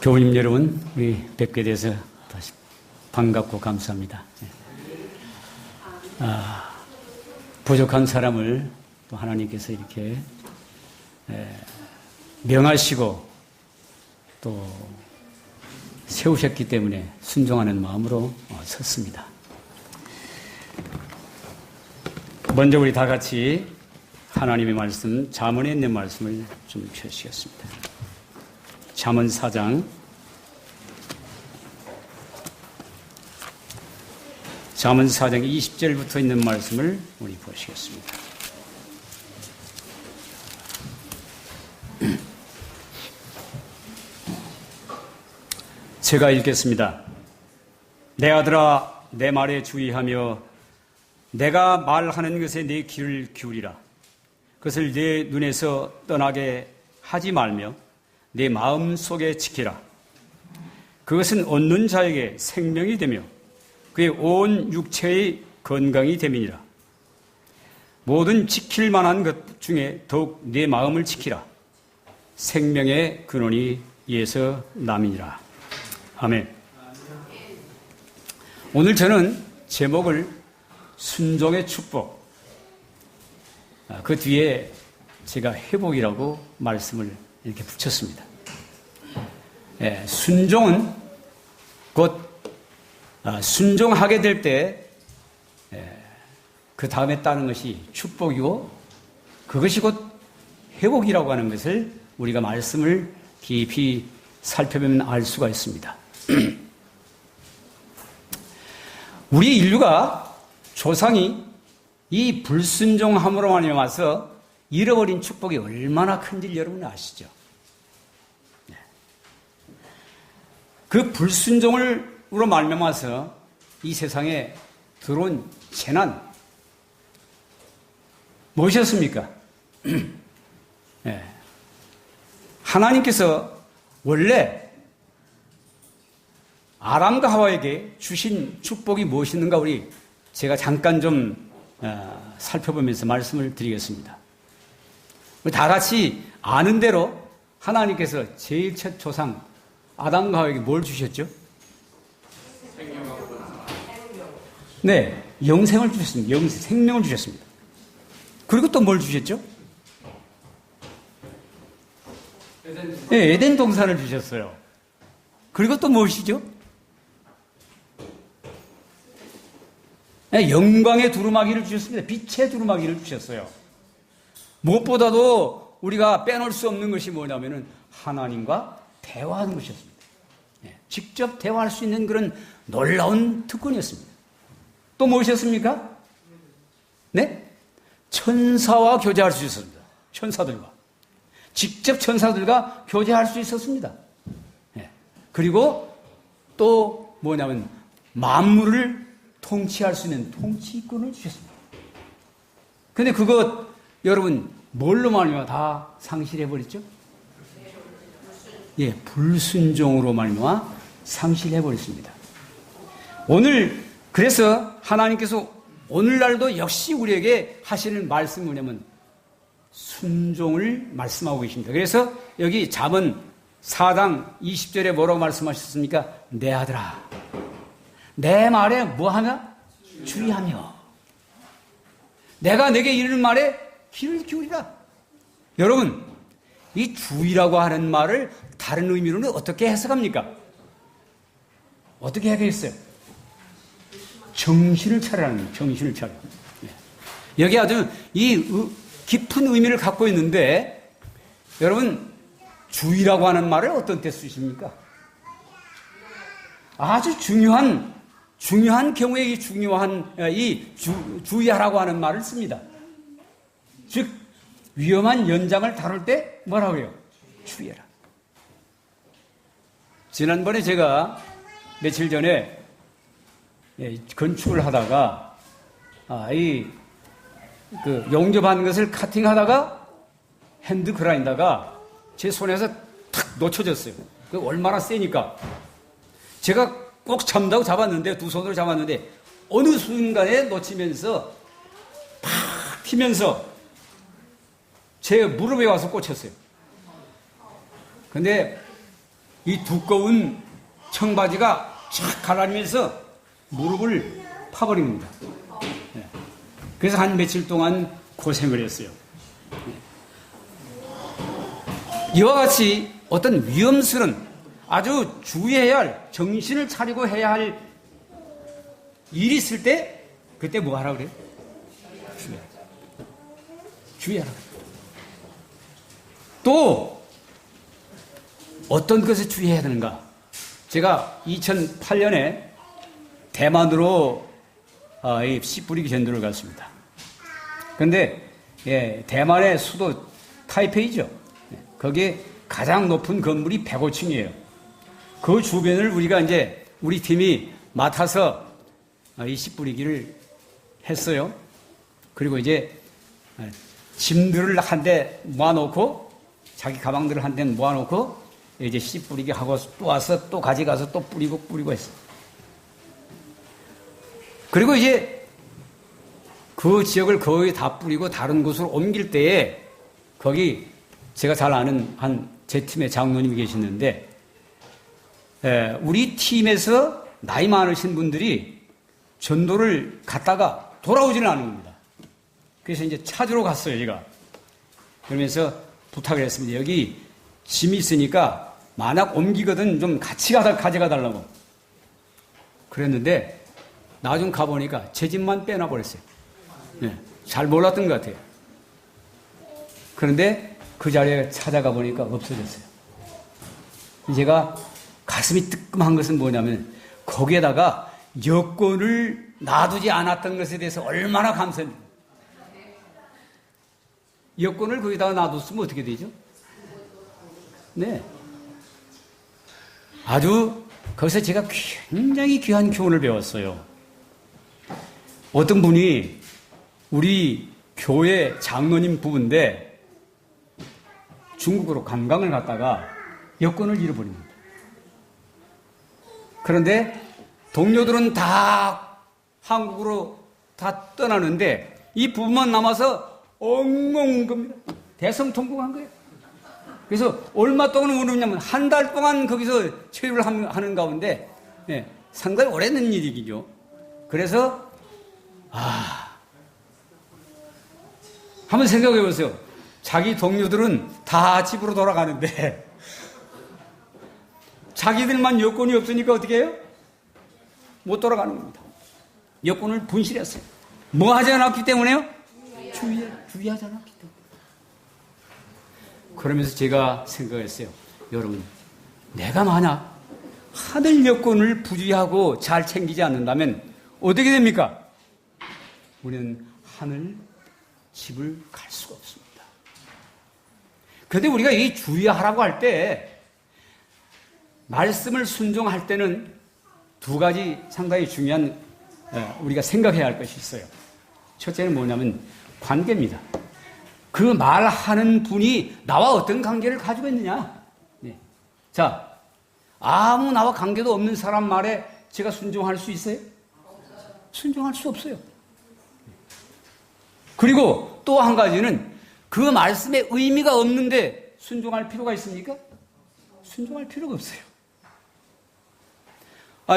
교우님 여러분, 우리 뵙게 돼서 다시 반갑고 감사합니다. 부족한 사람을 또 하나님께서 이렇게 명하시고 또 세우셨기 때문에 순종하는 마음으로 섰습니다. 먼저 우리 다 같이 하나님의 말씀, 잠언에 있는 말씀을 좀 펴시겠습니다. 잠언 4장 20절부터 있는 말씀을 우리 보시겠습니다. 제가 읽겠습니다. 내 아들아, 내 말에 주의하며 내가 말하는 것에 내 귀를 기울이라. 그것을 내 눈에서 떠나게 하지 말며 내 마음 속에 지키라. 그것은 얻는 자에게 생명이 되며 그의 온 육체의 건강이 됨이니라. 모든 지킬 만한 것 중에 더욱 내 마음을 지키라. 생명의 근원이 이에서 남이니라. 아멘. 오늘 저는 제목을 순종의 축복, 그 뒤에 제가 회복이라고 말씀을 이렇게 붙였습니다. 순종은 곧 순종하게 될 때 그 다음에 따른 것이 축복이고 그것이 곧 회복이라고 하는 것을 우리가 말씀을 깊이 살펴보면 알 수가 있습니다. 우리 인류가 조상이 이 불순종함으로 말미암아서 잃어버린 축복이 얼마나 큰지 여러분 아시죠? 그 불순종으로 말미암아서 이 세상에 들어온 재난 무엇이었습니까? 하나님께서 원래 아람과 하와에게 주신 축복이 무엇이었는가 제가 잠깐 좀 살펴보면서 말씀을 드리겠습니다. 우리 다 같이 아는 대로 하나님께서 제일 첫 조상 아담과 하와에게 뭘 주셨죠? 네, 영생을 주셨습니다. 생명을 주셨습니다. 그리고 또 뭘 주셨죠? 네, 에덴 동산을 주셨어요. 그리고 또 무엇이죠? 네, 영광의 두루마기를 주셨습니다. 빛의 두루마기를 주셨어요. 무엇보다도 우리가 빼놓을 수 없는 것이 뭐냐면은 하나님과 대화하는 것이었습니다. 네, 직접 대화할 수 있는 그런 놀라운 특권이었습니다. 또 무엇이었습니까? 네? 천사와 교제할 수 있었습니다. 천사들과. 직접 천사들과 교제할 수 있었습니다. 네. 그리고 또 뭐냐면 만물을 통치할 수 있는 통치권을 주셨습니다. 근데 그것 여러분 뭘로 말미암아 다 상실해버렸죠? 예, 불순종으로 말미암아 상실해버렸습니다. 오늘 그래서 하나님께서 오늘날도 역시 우리에게 하시는 말씀이 뭐냐면 순종을 말씀하고 계십니다. 그래서 여기 잠언 4장 20절에 뭐라고 말씀하셨습니까? 내 아들아, 내 말에 뭐하냐? 주의하며 내가 내게 이르는 말에 귀를 기울이라. 여러분, 이 주의라고 하는 말을 다른 의미로는 어떻게 해석합니까? 어떻게 해석했어요? 정신을 차리라는 거예요. 정신을 차려. 여기 아주 깊은 의미를 갖고 있는데 여러분, 주의라고 하는 말을 어떤 때 쓰십니까? 아주 중요한 경우에 주의하라고 하는 말을 씁니다. 즉 위험한 연장을 다룰 때 뭐라고 해요? 주의해라. 지난번에 제가 며칠 전에 건축을 하다가 용접한 것을 카팅하다가 핸드 그라인더가 제 손에서 탁 놓쳐졌어요. 그 얼마나 세니까 제가 꼭 잡는다고 잡았는데 두 손으로 잡았는데 어느 순간에 놓치면서 팍 튀면서 제 무릎에 와서 꽂혔어요. 근데 이 두꺼운 청바지가 쫙 가라앉으면서 무릎을 파버립니다. 네. 그래서 한 며칠 동안 고생을 했어요. 이와 같이 어떤 위험스러운 아주 주의해야 할, 정신을 차리고 해야 할 일이 있을 때 그때 뭐 하라 그래요? 주의하라. 또 어떤 것에 주의해야 되는가? 제가 2008년에 대만으로 씨 뿌리기 전도를 갔습니다. 그런데 대만의 수도 타이페이죠. 거기에 가장 높은 건물이 105층이에요. 그 주변을 우리 팀이 맡아서 이 씨 뿌리기를 했어요. 그리고 이제 짐들을 한 대 모아놓고 자기 가방들을 한 대 모아놓고 이제 씨 뿌리기 하고 또 와서 또 가져가서 또 뿌리고 했어요. 그리고 이제 그 지역을 거의 다 뿌리고 다른 곳으로 옮길 때에 거기 제가 잘 아는 제 팀의 장로님이 계시는데 우리 팀에서 나이 많으신 분들이 전도를 갔다가 돌아오지는 않은 겁니다. 그래서 이제 찾으러 갔어요, 제가. 그러면서 부탁을 했습니다. 여기 짐이 있으니까 만약 옮기거든 좀 같이 가져가 달라고. 그랬는데 나중 가보니까 제 집만 빼놔버렸어요. 네, 잘 몰랐던 것 같아요. 그런데 그 자리에 찾아가 보니까 없어졌어요. 제가 가슴이 뜨끔한 것은 뭐냐면 거기에다가 여권을 놔두지 않았던 것에 대해서 얼마나 감사합니다. 여권을 거기다가 놔뒀으면 어떻게 되죠? 네. 아주 거기서 제가 굉장히 귀한 교훈을 배웠어요. 어떤 분이 우리 교회 장로님 부부인데 중국으로 관광을 갔다가 여권을 잃어버립니다. 그런데 동료들은 다 한국으로 다 떠나는데 이 부부만 남아서 엉엉 겁니다. 대성통곡한 거예요. 그래서 얼마 동안 울었냐면 한 달 동안 거기서 체류를 하는 가운데 상당히 오래된 일이죠. 그래서 한번 생각해 보세요. 자기 동료들은 다 집으로 돌아가는데 자기들만 여권이 없으니까 어떻게 해요? 못 돌아가는 겁니다. 여권을 분실했어요. 뭐 하지 않았기 때문에요? 주의하지 않았기 때문에. 그러면서 제가 생각했어요. 여러분, 내가 만약 하늘 여권을 부주의하고 잘 챙기지 않는다면 어떻게 됩니까? 우리는 하늘 집을 갈 수가 없습니다. 그런데 우리가 이 주의하라고 할 때 말씀을 순종할 때는 두 가지 상당히 중요한 우리가 생각해야 할 것이 있어요. 첫째는 뭐냐면 관계입니다. 그 말하는 분이 나와 어떤 관계를 가지고 있느냐. 네. 자, 아무 나와 관계도 없는 사람 말에 제가 순종할 수 있어요? 순종할 수 없어요. 그리고 또 한 가지는 그 말씀에 의미가 없는데 순종할 필요가 있습니까? 순종할 필요가 없어요.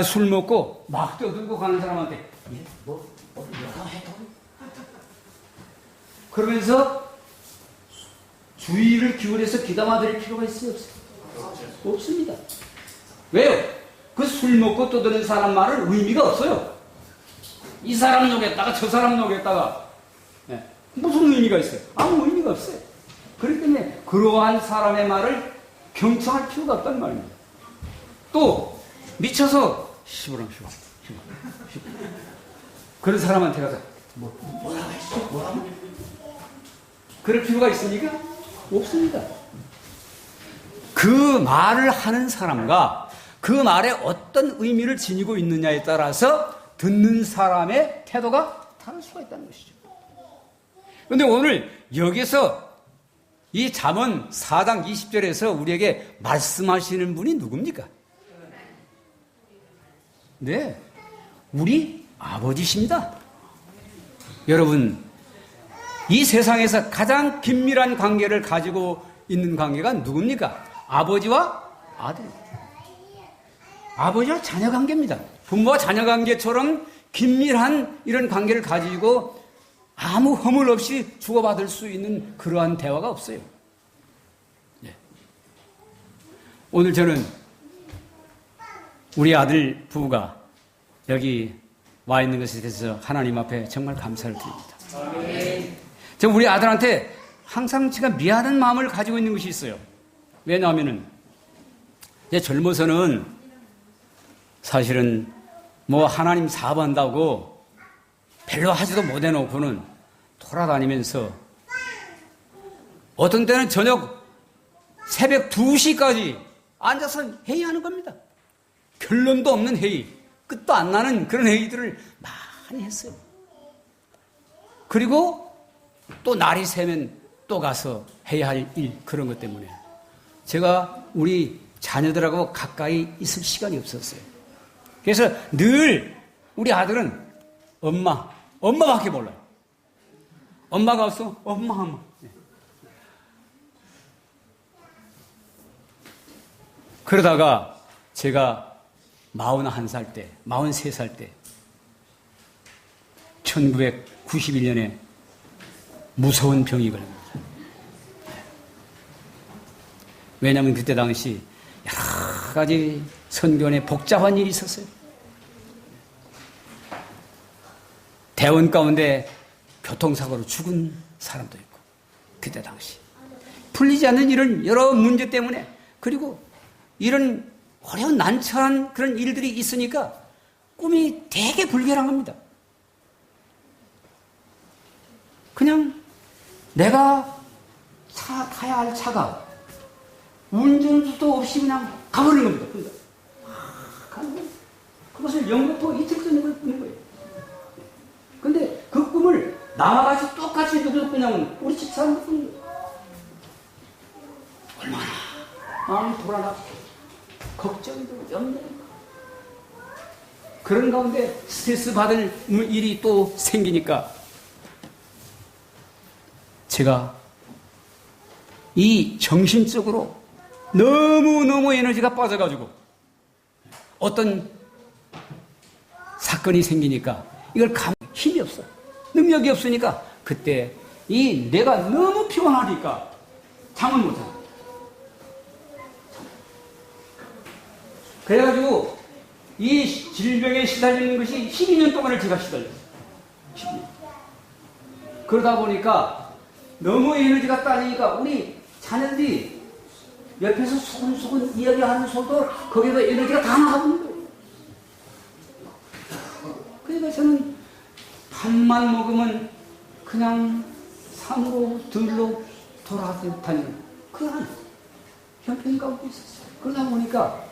술 먹고 막 떠들고 가는 사람한테 뭐라고 해도 그러면서 주의를 기울여서 귀담아 드릴 필요가 있어요? 없어요? 없습니다. 왜요? 그 술 먹고 떠드는 사람 말은 의미가 없어요. 이 사람 녹였다가 저 사람 녹였다가 무슨 의미가 있어요? 아무 의미가 없어요. 그렇기 때문에 그러한 사람의 말을 경청할 필요가 없다는 말입니다. 또 미쳐서 시부랑 그런 사람한테 가서 뭐라고 했어? 뭐라고? 그럴 필요가 있습니까? 없습니다. 그 말을 하는 사람과 그 말에 어떤 의미를 지니고 있느냐에 따라서 듣는 사람의 태도가 다를 수가 있다는 것이죠. 그런데 오늘 여기서 이 잠언 4장 20절에서 우리에게 말씀하시는 분이 누굽니까? 네, 우리 아버지십니다. 여러분, 이 세상에서 가장 긴밀한 관계를 가지고 있는 관계가 누굽니까? 아버지와 아들. 아버지와 자녀 관계입니다. 부모와 자녀 관계처럼 긴밀한 이런 관계를 가지고 아무 허물 없이 주고받을 수 있는 그러한 대화가 없어요. 네. 오늘 저는 우리 아들 부부가 여기 와 있는 것에 대해서 하나님 앞에 정말 감사를 드립니다. 저 우리 아들한테 항상 제가 미안한 마음을 가지고 있는 것이 있어요. 왜냐하면은 젊어서는 사실은 뭐 하나님 사업한다고 별로 하지도 못해놓고는 돌아다니면서 어떤 때는 저녁 새벽 2시까지 앉아서 회의하는 겁니다. 결론도 없는 회의, 끝도 안 나는 그런 회의들을 많이 했어요. 그리고 또 날이 새면 또 가서 해야 할 일, 그런 것 때문에 제가 우리 자녀들하고 가까이 있을 시간이 없었어요. 그래서 늘 우리 아들은 엄마밖에 몰라요. 엄마가 없어, 엄마. 그러다가 제가 41살 때, 43살 때 1991년에 무서운 병이 걸립니다. 왜냐하면 그때 당시 여러 가지 선교원에 복잡한 일이 있었어요. 대원 가운데 교통사고로 죽은 사람도 있고, 그때 당시 풀리지 않는 이런 여러 문제 때문에, 그리고 이런 어려운 난처한 그런 일들이 있으니까 꿈이 되게 불결한 겁니다. 그냥 내가 타야 할 차가 운전수도 없이 그냥 가버리는 겁니다. 그것을 영부터 이틀 전에 꾸는 거예요. 근데 그 꿈을 나와 같이 똑같이 누구도 꾸냐면 우리 집사람 꾸는 거예요. 얼마나 마음이 불안하고 걱정도 염려도 그런 가운데 스트레스 받을 일이 또 생기니까 제가 이 정신적으로 너무 에너지가 빠져가지고 어떤 사건이 생기니까 이걸 힘이 없어, 능력이 없으니까 그때 이 내가 너무 피곤하니까 잠을 못 자. 그래가지고 이 질병에 시달리는 것이 12년 동안을 제가 시달렸어요. 12년. 그러다 보니까 너무 에너지가 딸리니까 우리 자녀들이 옆에서 소곤소곤 이야기하는 소리도 거기서 에너지가 다 나가버린 거예요. 그러니까 저는 밥만 먹으면 그냥 산으로 들로 돌아다니는 그런 형편 가운데 있었어요. 그러다 보니까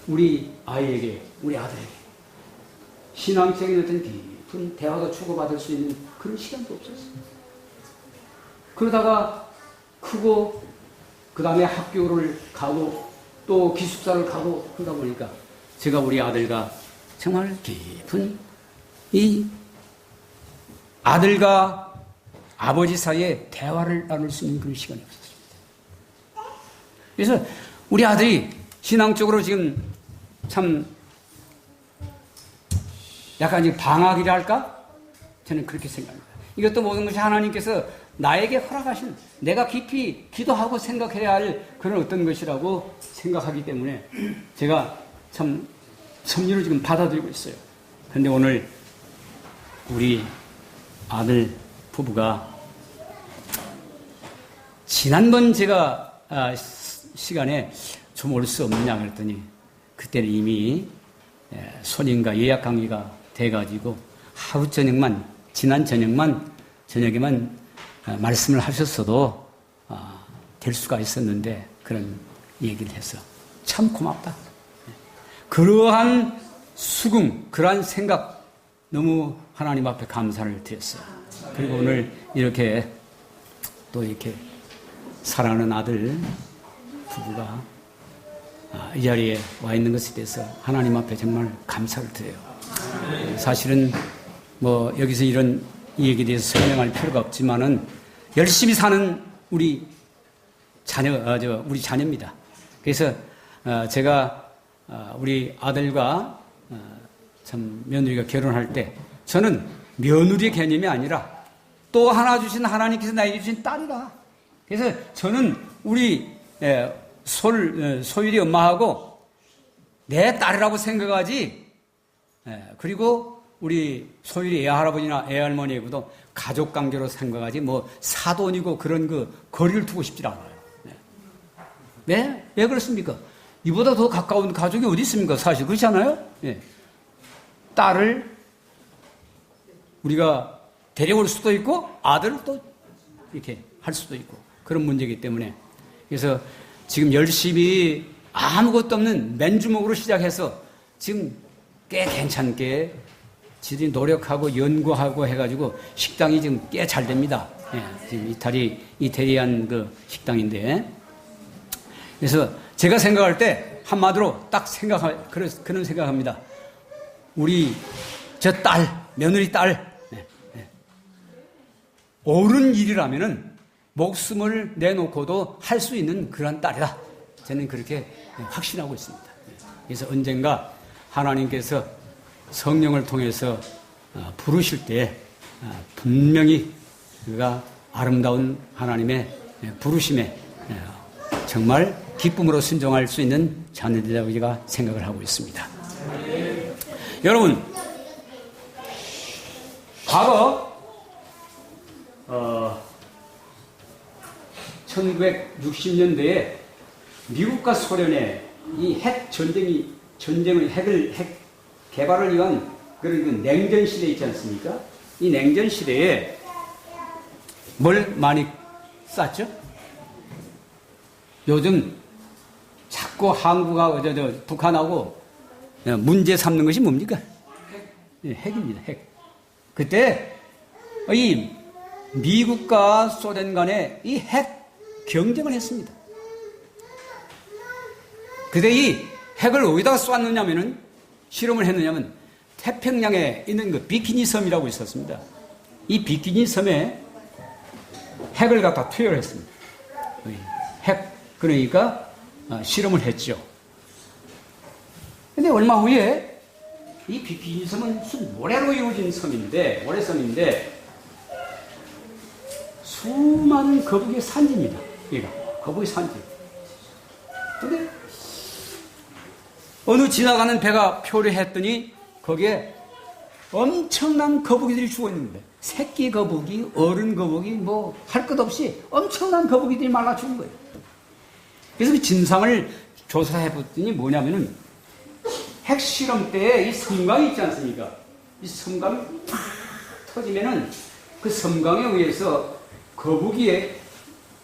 우리 아이에게, 우리 아들에게 신앙적인 어떤 깊은 대화도 주고받을 수 있는 그런 시간도 없었어요. 그러다가 크고 그 다음에 학교를 가고 또 기숙사를 가고 그러다 보니까 제가 우리 아들과 정말 깊은 이 아들과 아버지 사이에 대화를 나눌 수 있는 그런 시간이 없었습니다. 그래서 우리 아들이 신앙적으로 지금 참 약간 지금 방학이라 할까? 저는 그렇게 생각합니다. 이것도 모든 것이 하나님께서 나에게 허락하신, 내가 깊이 기도하고 생각해야 할 그런 어떤 것이라고 생각하기 때문에 제가 참 섭리를 지금 받아들이고 있어요. 그런데 오늘 우리 아들 부부가 지난번 제가 시간에 좀 올 수 없느냐 그랬더니 그때는 이미 손님과 예약 관계가 돼가지고 하루 저녁만, 지난 저녁에만 말씀을 하셨어도 될 수가 있었는데 그런 얘기를 해서 참 고맙다. 그러한 수긍, 그러한 생각 너무 하나님 앞에 감사를 드렸어요. 그리고 오늘 이렇게 또 이렇게 사랑하는 아들 부부가 이 자리에 와 있는 것에 대해서 하나님 앞에 정말 감사를 드려요. 사실은 뭐 여기서 이런 이 얘기에 대해서 설명할 필요가 없지만은 열심히 사는 우리 자녀입니다. 그래서 제가 우리 아들과 참 며느리가 결혼할 때 저는 며느리의 개념이 아니라 또 하나 주신 하나님께서 나에게 주신 딸이다. 그래서 저는 우리 소율이 엄마하고 내 딸이라고 생각하지, 그리고 우리 소율이 애할아버지나 애할머니하고도 가족관계로 생각하지 뭐 사돈이고 그런 거리를 두고 싶지 않아요. 네? 왜 그렇습니까? 이보다 더 가까운 가족이 어디 있습니까? 사실 그렇지 않아요? 네. 딸을 우리가 데려올 수도 있고 아들을 또 이렇게 할 수도 있고 그런 문제이기 때문에, 그래서 지금 열심히 아무것도 없는 맨주먹으로 시작해서 지금 꽤 괜찮게 지들이 노력하고 연구하고 해가지고 식당이 지금 꽤 잘 됩니다. 예, 지금 이태리안 그 식당인데, 그래서 제가 생각할 때 한마디로 딱 그런 생각합니다. 우리 저 딸, 며느리 딸, 옳은 일이라면은 목숨을 내놓고도 할 수 있는 그런 딸이다. 저는 그렇게 확신하고 있습니다. 그래서 언젠가 하나님께서 성령을 통해서 부르실 때 분명히 그가 아름다운 하나님의 부르심에 정말 기쁨으로 순종할 수 있는 자녀들이라고 제가 생각을 하고 있습니다. 여러분, 과거 1960년대에 미국과 소련의 이 핵 핵 개발을 위한 그런 그 냉전 시대 있지 않습니까? 이 냉전 시대에 뭘 많이 쐈죠? 요즘 자꾸 한국하고 북한하고 문제 삼는 것이 뭡니까? 핵입니다. 핵. 그때 이 미국과 소련 간에 이 핵 경쟁을 했습니다. 그때 이 핵을 어디다가 쐈느냐면은, 실험을 했느냐면 태평양에 있는 그 비키니 섬이라고 있었습니다. 이 비키니 섬에 핵을 갖다 투여를 했습니다. 핵, 그러니까 실험을 했죠. 근데 얼마 후에 이 비키니 섬은 무슨 모래로 이루어진 섬인데, 모래섬인데 수많은 거북이의 산지입니다. 얘가 거북이 산지. 근데 어느 지나가는 배가 표류했더니 거기에 엄청난 거북이들이 죽어 있는 거예요. 새끼 거북이, 어른 거북이, 뭐 할 것 없이 엄청난 거북이들이 말라 죽은 거예요. 그래서 그 진상을 조사해 봤더니 뭐냐면은 핵실험 때 이 섬광이 있지 않습니까? 이 섬광이 팍 터지면은 그 섬광에 의해서 거북이의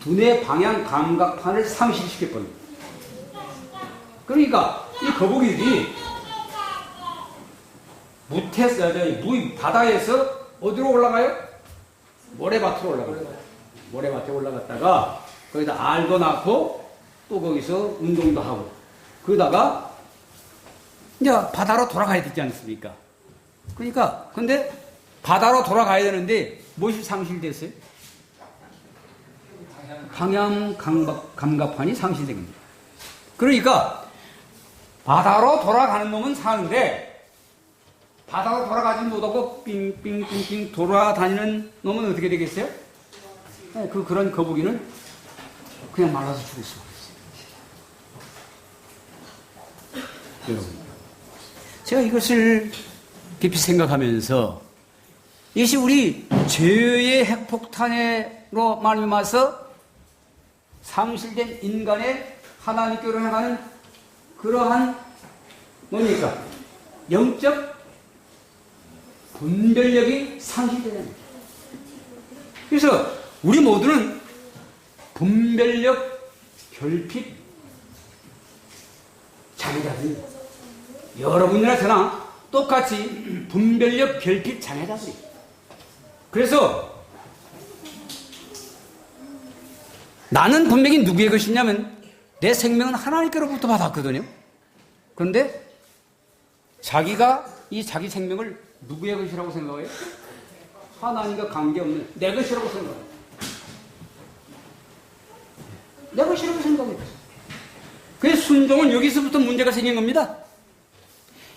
두뇌 방향 감각판을 상실시켜버립니다. 그러니까 이 거북이들이 바다에서 어디로 올라가요? 모래밭으로 올라가요. 모래밭에 올라갔다가 거기다 알도 낳고 또 거기서 운동도 하고, 그러다가 이제 바다로 돌아가야 되지 않습니까? 그러니까 근데 바다로 돌아가야 되는데 무엇이 상실됐어요? 방향 감각판이 상실된 겁니다. 그러니까 바다로 돌아가는 놈은 사는데 바다로 돌아가지 못하고 삥삥삥삥 돌아다니는 놈은 어떻게 되겠어요? 그런 거북이는 그냥 말라서 죽을 수가 있어요. 여러분, 제가 이것을 깊이 생각하면서 이것이 우리 죄의 핵폭탄으로 말미암아서 상실된 인간의 하나님께로 향하는 그러한 뭡니까? 영적 분별력이 상실되는 거예요. 그래서 우리 모두는 분별력 결핍 장애자들입니다. 여러분이나 저나 똑같이 분별력 결핍 장애자들이에요. 그래서 나는 분명히 누구의 것이냐면 내 생명은 하나님께로부터 받았거든요. 그런데 자기가 이 자기 생명을 누구의 것이라고 생각해요? 하나님과 관계없는 내 것이라고 생각해요. 내 것이라고 생각해요. 그래서 순종은 여기서부터 문제가 생긴 겁니다.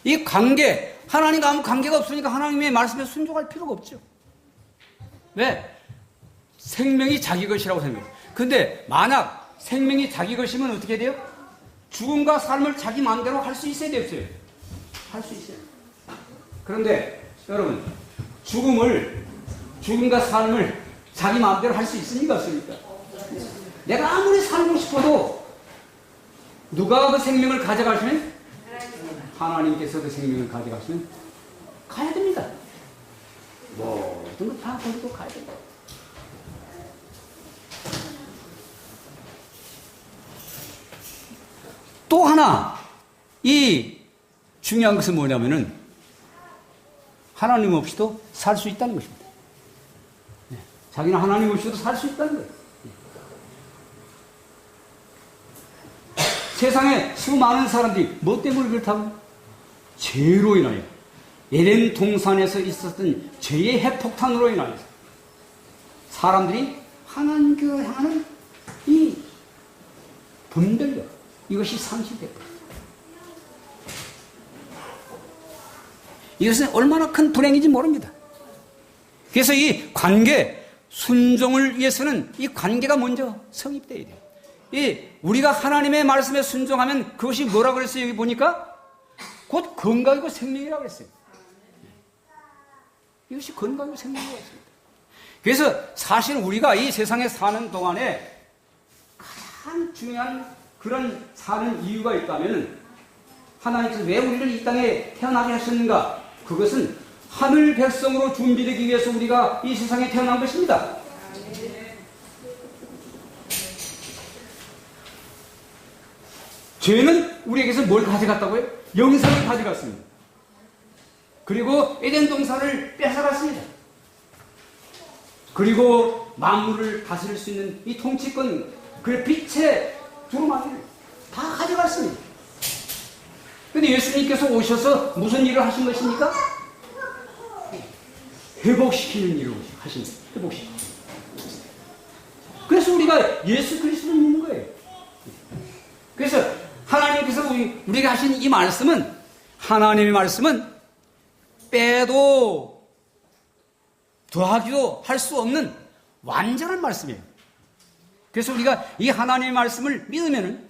이 관계, 하나님과 아무 관계가 없으니까 하나님의 말씀에 순종할 필요가 없죠. 왜? 생명이 자기 것이라고 생각해요. 근데 만약 생명이 자기 것이면 어떻게 돼요? 죽음과 삶을 자기 마음대로 할 수 있어야 돼요? 할 수 있어요. 그런데 여러분, 죽음과 삶을 자기 마음대로 할 수 있습니까? 없습니까? 내가 아무리 살고 싶어도 누가 그 생명을 가져가시면? 하나님께서 그 생명을 가져가시면 가야 됩니다. 모든 거 다 버리고 가야 됩니다. 또 하나, 이 중요한 것은 뭐냐면은 하나님 없이도 살 수 있다는 것입니다. 자기는 하나님 없이도 살 수 있다는 거예요. 세상에 수많은 사람들이 뭐 때문에 그렇다고? 죄로 인하여, 에덴 동산에서 있었던 죄의 핵폭탄으로 인하여 사람들이 하나님께로 향하는 이 분별력, 이것이 상실되었다. 이것은 얼마나 큰 불행인지 모릅니다. 그래서 이 관계, 순종을 위해서는 이 관계가 먼저 성립되어야 돼요. 우리가 하나님의 말씀에 순종하면 그것이 뭐라고 그랬어요? 여기 보니까 곧 건강이고 생명이라고 그랬어요. 이것이 건강이고 생명이라고 했습니다. 그래서 사실 우리가 이 세상에 사는 동안에 가장 중요한 그런 사는 이유가 있다면 하나님께서 왜 우리를 이 땅에 태어나게 하셨는가? 그것은 하늘 백성으로 준비되기 위해서 우리가 이 세상에 태어난 것입니다. 죄는 우리에게서 뭘 가져갔다고요? 영생을 가져갔습니다. 그리고 에덴 동산을 뺏어갔습니다. 그리고 만물을 다스릴 수 있는 이 통치권, 그 빛의 두루마기를 다 가져갔습니다. 그런데 예수님께서 오셔서 무슨 일을 하신 것입니까? 회복시키는 일을 하신 거예요. 회복시키는. 그래서 우리가 예수 그리스도를 믿는 거예요. 그래서 하나님께서 우리에게 하신 이 말씀은, 하나님의 말씀은 빼도 더하기도 할 수 없는 완전한 말씀이에요. 그래서 우리가 이 하나님의 말씀을 믿으면은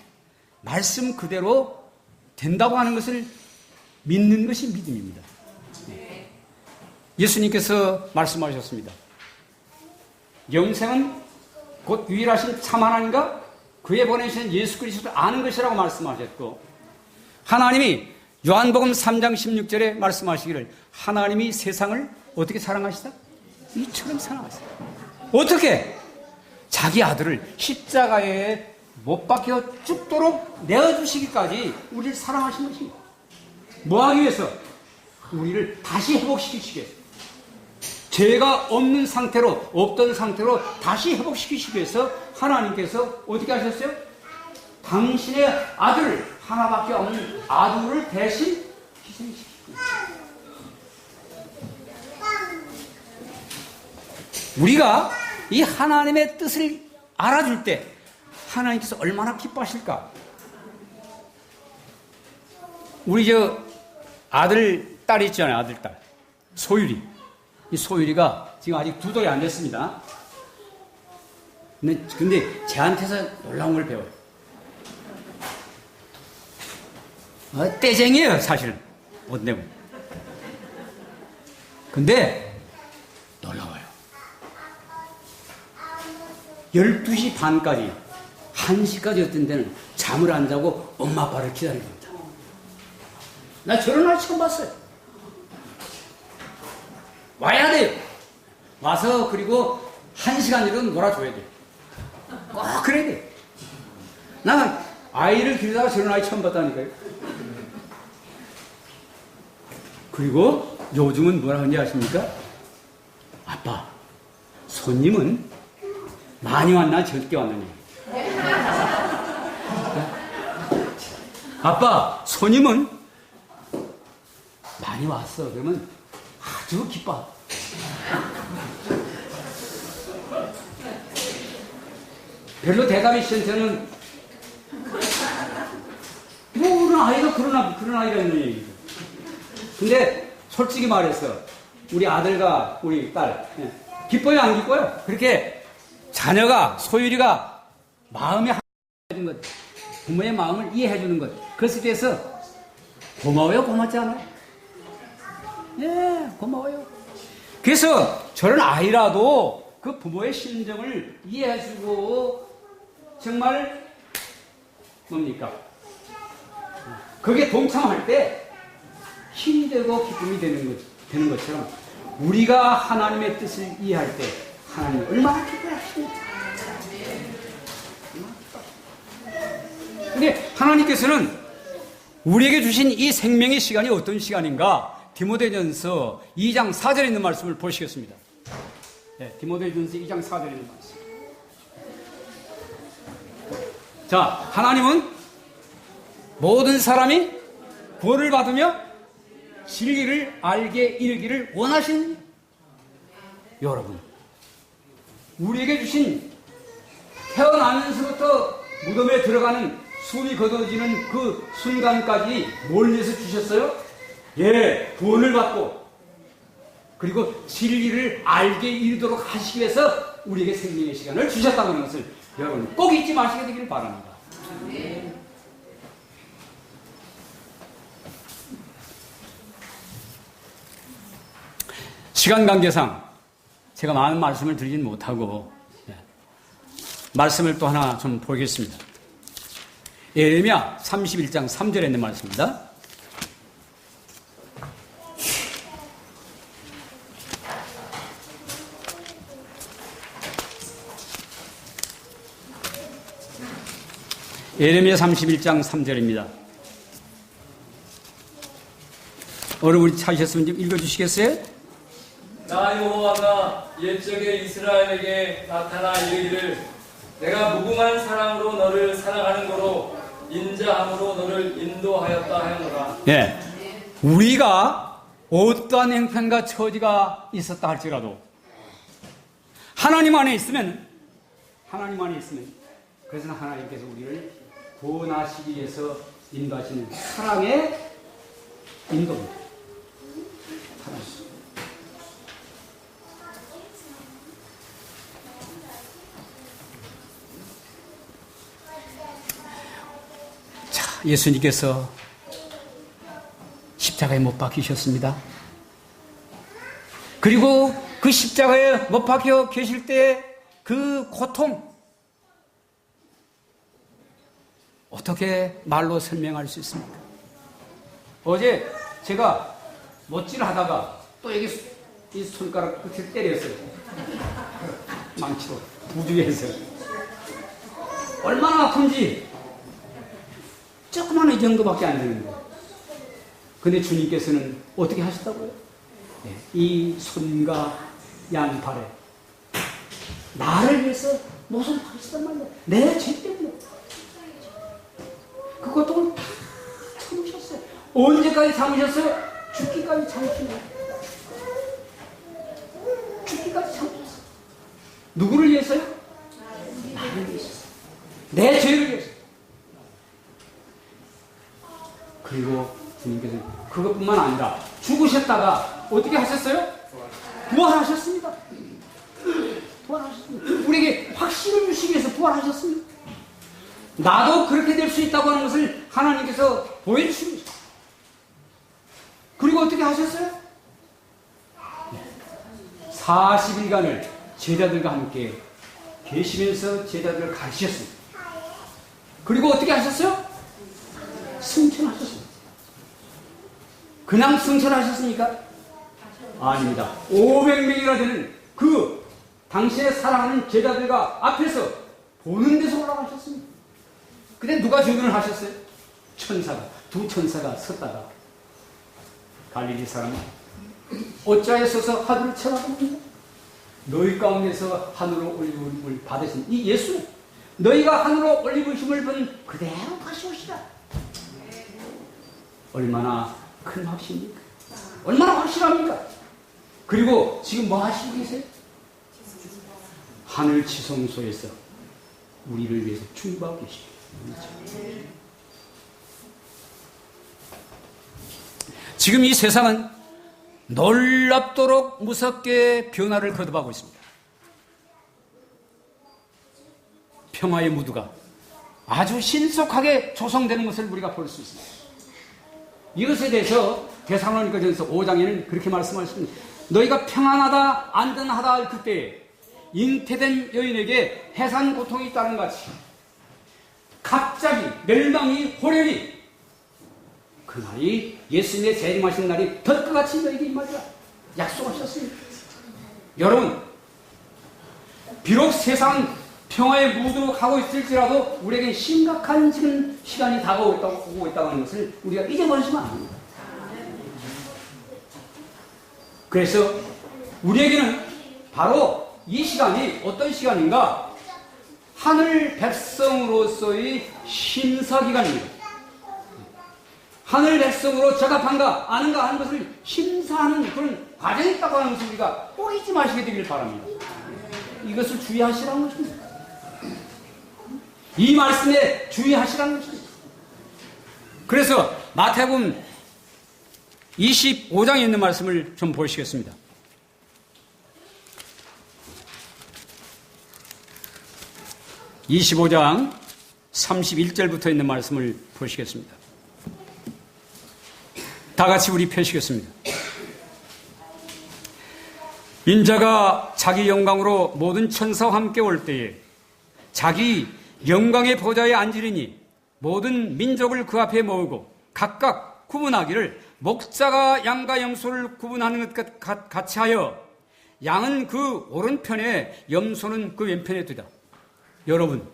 말씀 그대로 된다고 하는 것을 믿는 것이 믿음입니다. 예수님께서 말씀하셨습니다. 영생은 곧 유일하신 참 하나님과 그에 보내신 예수 그리스도를 아는 것이라고 말씀하셨고, 하나님이 요한복음 3장 16절에 말씀하시기를 하나님이 세상을 어떻게 사랑하시다? 이처럼 사랑하시다. 어떻게? 자기 아들을 십자가에 못 박혀 죽도록 내어주시기까지 우리를 사랑하신 것입니다. 뭐 하기 위해서? 우리를 다시 회복시키시기 위해서. 죄가 없는 상태로, 없던 상태로 다시 회복시키시기 위해서 하나님께서 어떻게 하셨어요? 당신의 아들, 하나밖에 없는 아들을 대신 희생시키고. 우리가 이 하나님의 뜻을 알아줄 때 하나님께서 얼마나 기뻐하실까? 우리 아들, 딸이 있잖아요. 아들, 딸. 소율이. 이 소율이가 지금 아직 2돌이 안 됐습니다. 근데 쟤한테서 놀라운 걸 배워요. 떼쟁이에요, 사실은. 못 내고. 근데 놀라워요. 12시 반까지, 1시까지 어떤 데는 잠을 안 자고 엄마 아빠를 기다립니다. 나 저런 날 처음 봤어요. 와야 돼요. 와서 그리고 1시간이라도 놀아줘야 돼요. 꼭 그래야 돼요. 나 아이를 기르다가 저런 아이 처음 봤다니까요. 그리고 요즘은 뭐라 하는지 아십니까? 아빠, 손님은 많이 왔나 적게 왔느냐? 아빠, 손님은 많이 왔어. 그러면 아주 기뻐. 별로 대답이 시원찮은 그런 아이가 있는 얘기죠. 근데 솔직히 말해서 우리 아들과 우리 딸 기뻐요 안 기뻐요? 그렇게 자녀가 소율이가 마음에 해주는 것, 부모의 마음을 이해해 주는 것, 그것에 대해서 고마워요, 고맙지 않아요? 예, 고마워요. 그래서 저런 아이라도 그 부모의 심정을 이해해주고 정말 뭡니까? 거기에 동참할 때 힘이 되고 기쁨이 되는 것처럼 우리가 하나님의 뜻을 이해할 때 하나님이 얼마나 기뻐하십니까? 근데 하나님께서는 우리에게 주신 이 생명의 시간이 어떤 시간인가? 디모데전서 2장 4절에 있는 말씀을 보시겠습니다. 네, 디모데전서 2장 4절에 있는 말씀. 자, 하나님은 모든 사람이 구원을 받으며 진리를 알게 이르기를 원하시는 여러분, 우리에게 주신 태어나면서부터 무덤에 들어가는 숨이 거둬지는 그 순간까지 뭘 위해서 주셨어요? 예, 구원을 받고 그리고 진리를 알게 이르도록 하시기 위해서 우리에게 생명의 시간을 주셨다는 것을 여러분 꼭 잊지 마시게 되기를 바랍니다. 시간 관계상 제가 많은 말씀을 드리진 못하고 말씀을 또 하나 좀 보겠습니다. 예레미야 31장 3절에 있는 말씀입니다. 예레미야 31장 3절입니다. 어른이 찾으셨으면 좀 읽어주시겠어요? 나 여호와가 옛적에 이스라엘에게 나타나 이르기를 내가 무궁한 사랑으로 너를 사랑하는 거로 인자함으로 너를 인도하였다 하였노라. 예, 우리가 어떠한 형편과 처지가 있었다 할지라도 하나님 안에 있으면 그래서 하나님께서 우리를 구원하시기 위해서 인도하시는 사랑의 인도입니다. 예수님께서 십자가에 못 박히셨습니다. 그리고 그 십자가에 못 박혀 계실 때 그 고통 어떻게 말로 설명할 수 있습니까? 어제 제가 못질을 하다가 또 여기 이 손가락 끝을 때렸어요. 망치로 부주에서 얼마나 아픈지 조그만 이 정도밖에 안 되는데 근데 주님께서는 어떻게 하셨다고요? 네, 이 손과 양팔에 나를 위해서 못을 박으시단 말이에요. 내 죄 때문에 그 고통을 다 참으셨어요. 언제까지 참으셨어요? 죽기까지 참으신 거예요. 죽기까지 참으셨어요. 누구를 위해서요? 나를 위해서, 내 죄를 위해서. 그리고 주님께서는 그것뿐만 아니라 죽으셨다가 어떻게 하셨어요? 부활하셨습니다. 부활하셨습니다. 우리에게 확신을 주시기 위해서 부활하셨습니다. 나도 그렇게 될 수 있다고 하는 것을 하나님께서 보여주십니다. 그리고 어떻게 하셨어요? 40일간을 제자들과 함께 계시면서 제자들을 가르치셨습니다. 그리고 어떻게 하셨어요? 승천하셨습니다. 그냥 승천하셨습니까? 아닙니다. 500명이나 되는 그 당신의 사랑하는 제자들과 앞에서 보는 데서 올라가셨습니다. 근데 누가 주문을 하셨어요? 천사가, 두 천사가 섰다가 갈릴리 사람은 옷자에 서서 하늘을 쳐다봅니다. 너희 가운데서 하늘로 올리브를 받으신 이 예수는 너희가 하늘로 올리브심을 받은 그대로 다시 오시라. 얼마나 큰 확신입니까? 얼마나 확실합니까? 그리고 지금 뭐 하시고 계세요? 하늘 지성소에서 우리를 위해서 충고하고 계십니다. 지금 이 세상은 놀랍도록 무섭게 변화를 거듭하고 있습니다. 평화의 무드가 아주 신속하게 조성되는 것을 우리가 볼 수 있습니다. 이것에 대해서 데살로니가전서 5장에는 그렇게 말씀하셨습니다. 너희가 평안하다 안전하다 할 그때에 잉태된 여인에게 해산 고통이 따른 것 같이 갑자기 멸망이 호련히 그날이 예수님의 재림하신 날이 될 것 같이 너희에게 임하리라 약속하셨습니다. 여러분, 비록 세상은 평화의 무드로 가고 있을지라도 우리에게 심각한 지금 시간이 다가오고 있다고 하는 것을 우리가 잊어버리시면 안 됩니다. 그래서 우리에게는 바로 이 시간이 어떤 시간인가? 하늘 백성으로서의 심사기간입니다. 하늘 백성으로 적합한가 아는가 하는 것을 심사하는 그런 과정이 있다고 하는 것을 우리가 꼭 잊지 마시게 되길 바랍니다. 이것을 주의하시라는 것입니다. 이 말씀에 주의하시라는 것입니다. 그래서 마태복음 25장에 있는 말씀을 좀 보시겠습니다. 25장 31절부터 있는 말씀을 보시겠습니다. 다 같이 우리 펴시겠습니다. 인자가 자기 영광으로 모든 천사와 함께 올 때에 자기 영광의 보좌에 앉으리니 모든 민족을 그 앞에 모으고 각각 구분하기를 목자가 양과 염소를 구분하는 것 같이 하여 양은 그 오른편에 염소는 그 왼편에 두다. 여러분,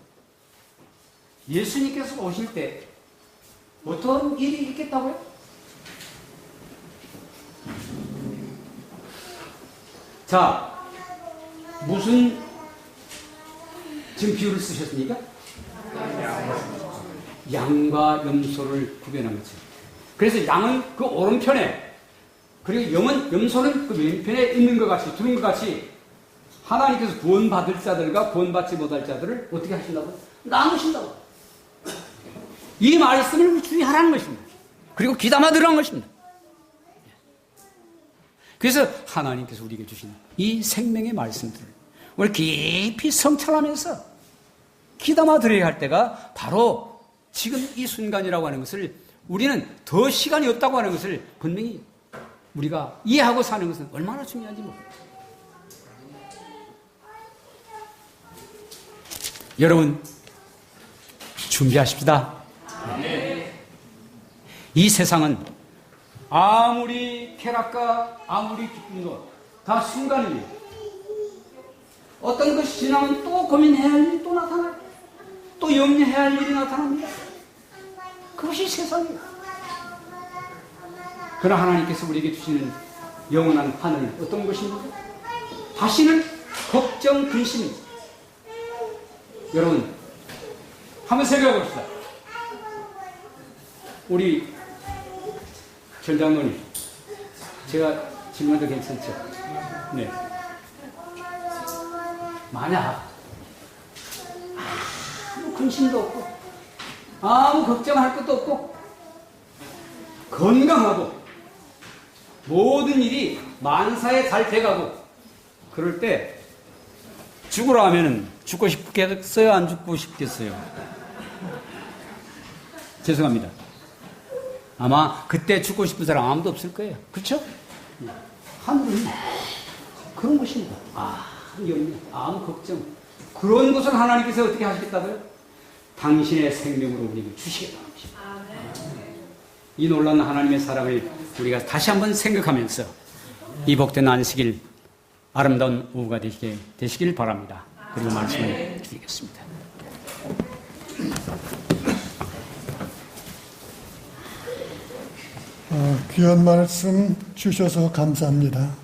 예수님께서 오실 때 어떤 일이 있겠다고요? 자, 무슨 지금 비유를 쓰셨습니까? 양과 염소를 구별한 거죠. 그래서 양은 그 오른편에, 그리고 염소는 그 왼편에 있는 것 같이, 두는 것 같이 하나님께서 구원받을 자들과 구원받지 못할 자들을 어떻게 하신다고? 나누신다고. 이 말씀을 주의하라는 것입니다. 그리고 귀담아 들으라는 것입니다. 그래서 하나님께서 우리에게 주신 이 생명의 말씀들을 오늘 깊이 성찰하면서 귀담아 들어야 할 때가 바로 지금 이 순간이라고 하는 것을, 우리는 더 시간이 없다고 하는 것을 분명히 우리가 이해하고 사는 것은 얼마나 중요한지 모릅니다. 여러분, 준비하십시다. 이 세상은 아무리 쾌락과 아무리 기쁨도 다 순간입니다. 어떤 것이 지나면 또 고민해야 할 일이 또 나타나요. 또 염려해야 할 일이 나타납니다. 그것이 세상이에요. 그러나 하나님께서 우리에게 주시는 영원한 하늘 어떤 것입니까? 다시는 걱정, 근심입니다. 여러분, 한번 생각해 봅시다. 우리 전 장로님, 제가 질문도 괜찮죠? 네. 만약 아무 근심도 없고 아무 걱정할 것도 없고 건강하고 모든 일이 만사에 잘 돼가고 그럴 때 죽으라 하면은 죽고 싶겠어요? 안 죽고 싶겠어요? 죄송합니다. 아마 그때 죽고 싶은 사람 아무도 없을 거예요. 그렇죠? 하늘은 그런 것입니다. 염려, 아무 걱정. 그런 것을 하나님께서 어떻게 하시겠다고요? 당신의 생명으로 우리에게 주시겠다는 것입니다. 이 놀라운 하나님의 사랑을 우리가 다시 한번 생각하면서 이 복된 안식일 아름다운 오후가 되시길 바랍니다. 그리고 말씀을 드리겠습니다. 귀한 말씀 주셔서 감사합니다.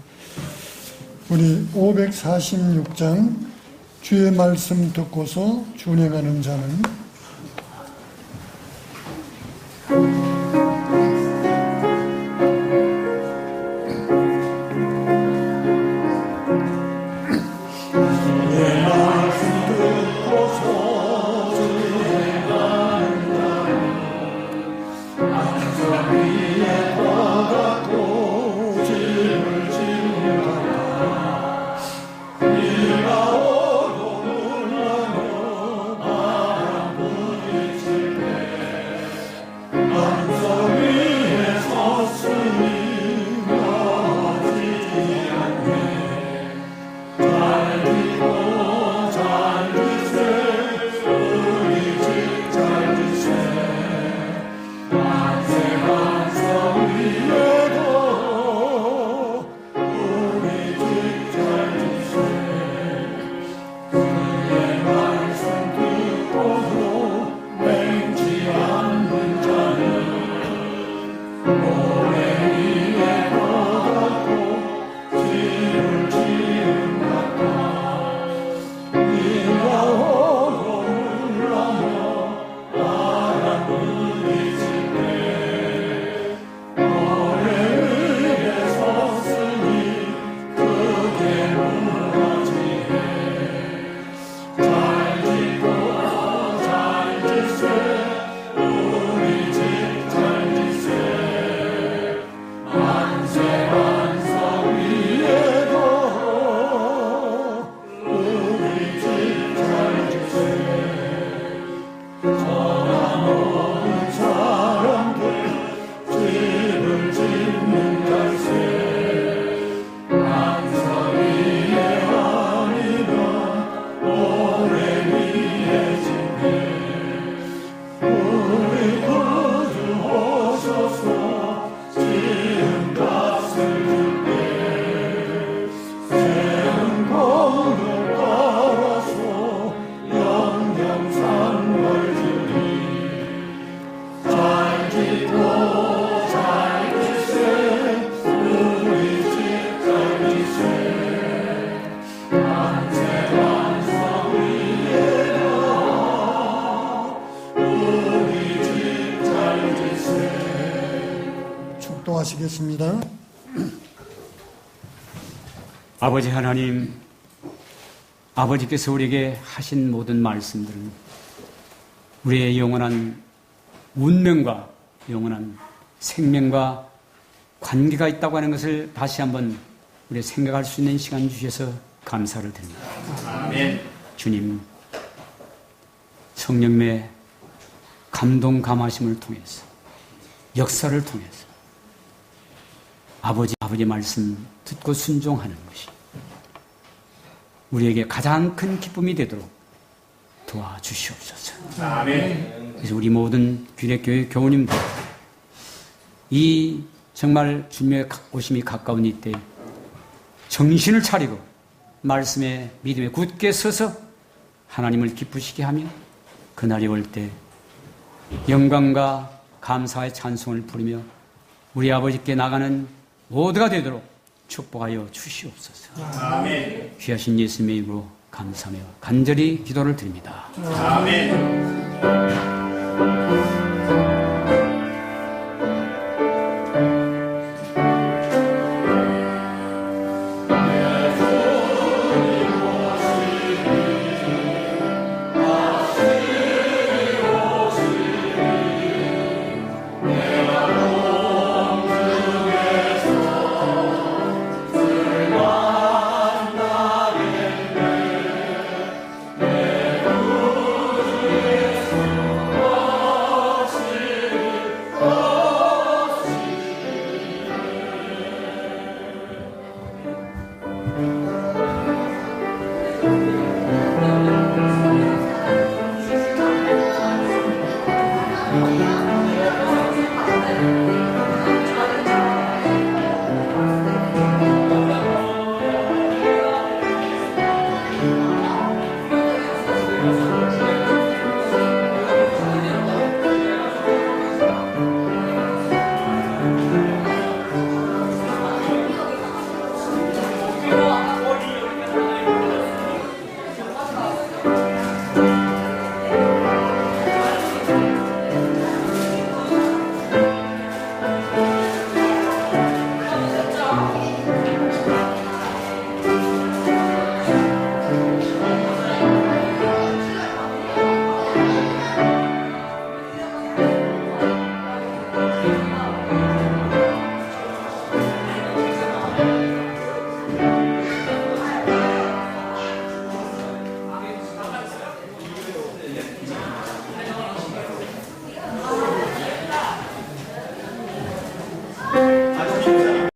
우리 546장 주의 말씀 듣고서 준행하는 자는 위에 보가 축도하시겠습니다. 아버지 하나님, 아버지께서 우리에게 하신 모든 말씀들은 우리의 영원한 운명과 영원한 생명과 관계가 있다고 하는 것을 다시 한번 우리 생각할 수 있는 시간 주셔서 감사를 드립니다. 아멘. 주님, 성령의 감동 감하심을 통해서, 역사를 통해서 아버지 말씀 듣고 순종하는 것이 우리에게 가장 큰 기쁨이 되도록 도와주시옵소서. 아멘. 그래서 우리 모든 규례교회 교우님들, 이 정말 주님의 오심이 가까운 이때 정신을 차리고 말씀에 믿음에 굳게 서서 하나님을 기쁘시게 하며 그날이 올 때 영광과 감사의 찬송을 부르며 우리 아버지께 나가는 모두가 되도록 축복하여 주시옵소서. 아멘. 귀하신 예수님의 이름으로 감사하며 간절히 기도를 드립니다. 아멘.